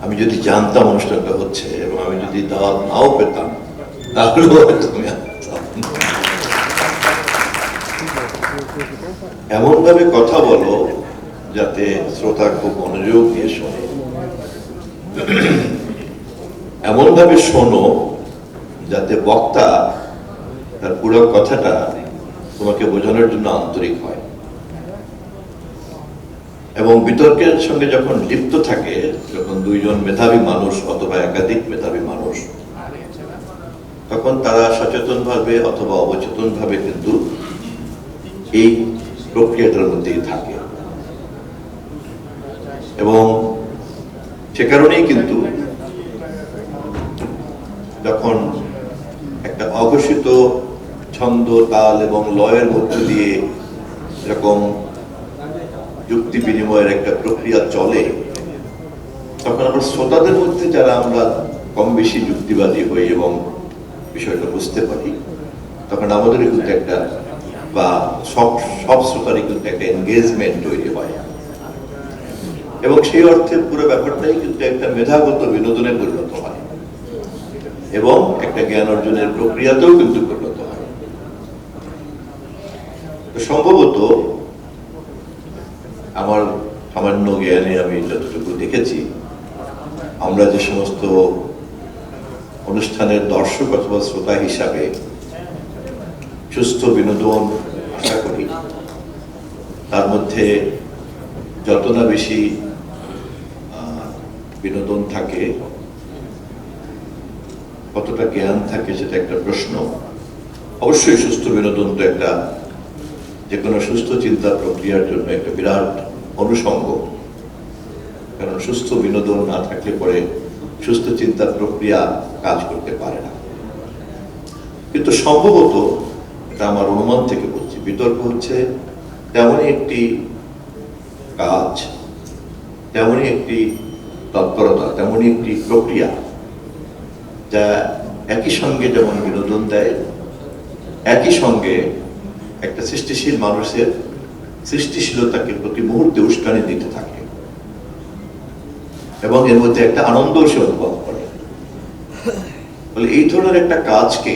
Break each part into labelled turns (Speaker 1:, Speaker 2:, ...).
Speaker 1: আমি যদি জানতাম অনুষ্ঠানটা হচ্ছে এবং আমি যদি দাওয়াত নাও পেতাম তাহলেও হয়তো আমি আসতাম। এমন ভাবে কথা বলো যাতে শ্রোতা খুব মনোযোগ দিয়ে শোনে, এমন ভাবে শোনো যাতে বক্তা তার পুরো কথাটা তোমাকে বোঝানোর জন্য আন্তরিক হয়, এবং বিতর্কের সঙ্গে যখন লিপ্ত থাকে, যখন দুইজন মেধাবী মানুষ অথবা একাধিক মেধাবী মানুষ, তখন তারা সচেতন ভাবে অথবা অবচেতন ভাবে কিন্তু এই প্রক্রিয়াটার মধ্যেই থাকে। এবং সে কারণেই কিন্তু যখন একটা অঘোষিত ছন্দ, তাল এবং লয়ের মধ্য দিয়ে এরকম যুক্তি বিনিময়ের একটা প্রক্রিয়া চলে, তখন আমরা শ্রোতাদের মধ্যে যারা আমরা কম বেশি যুক্তিবাদী হই এবং বিষয়টা বুঝতে পারি, তখন আমাদের কিন্তু একটা বা সব শ্রোতারই কিন্তু একটা এনগেজমেন্ট তৈরি হয়, এবং সেই অর্থে পুরো ব্যাপারটাই কিন্তু একটা মেধাগত বিনোদনে পরিণত হয় এবং একটা জ্ঞান অর্জনের প্রক্রিয়াতেও কিন্তু পরিণত হয়। সম্ভবত আমার সামান্য জ্ঞানে আমি যতটুকু দেখেছি, আমরা যে সমস্ত অনুষ্ঠানের দর্শক অথবা শ্রোতা হিসাবে সুস্থ বিনোদন আশা করি, তার মধ্যে যত না বেশি বিনোদন থাকে, কতটা জ্ঞান থাকে সেটা একটা প্রশ্ন। অবশ্যই সুস্থ বিনোদন তো একটা যে কোনো সুস্থ চিন্তা প্রক্রিয়ার জন্য একটা বিরাট অনুষঙ্গ, কারণ সুস্থ বিনোদন না থাকলে পরে সুস্থ চিন্তার প্রক্রিয়া কাজ করতে পারে না। কিন্তু সম্ভবত, এটা আমার অনুমান থেকে বলছি, বিতর্ক হচ্ছে তেমনই একটি কাজ, তেমনই একটি তৎপরতা, তেমনই একটি প্রক্রিয়া যা একই সঙ্গে যেমন বিনোদন দেয়, একই সঙ্গে একটা সৃষ্টিশীল মানুষের সৃষ্টিশীলতাকে প্রতি মুহূর্তে উস্কানি দিতে থাকে এবং এর মধ্যে একটা আনন্দ সে অনুভব করে। বলে এই ধরনের একটা কাজকে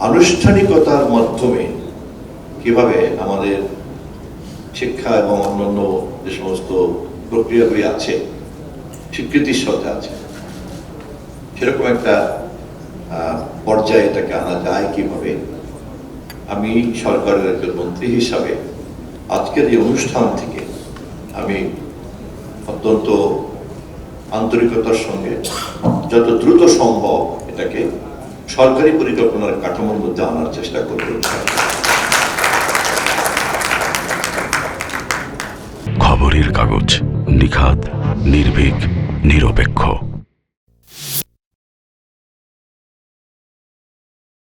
Speaker 1: আনুষ্ঠানিকতার মাধ্যমে কিভাবে আমাদের শিক্ষা এবং অন্যান্য যে সমস্ত প্রক্রিয়াগুলি আছে, স্বীকৃতির সাথে আছে, সেরকম একটা পর্যায়ে এটাকে আনা যায় কিভাবে, আমি সরকারের একজন মন্ত্রী হিসাবে আজকের এই অনুষ্ঠান থেকে আমি অত্যন্ত আন্তরিকতার সঙ্গে যত দ্রুত সম্ভব এটাকে সরকারি পরিকল্পনার কাঠামোর মধ্যে আনার চেষ্টা করব।
Speaker 2: খবরের কাগজ, নিখাত, নির্ভীক, নিরপেক্ষ।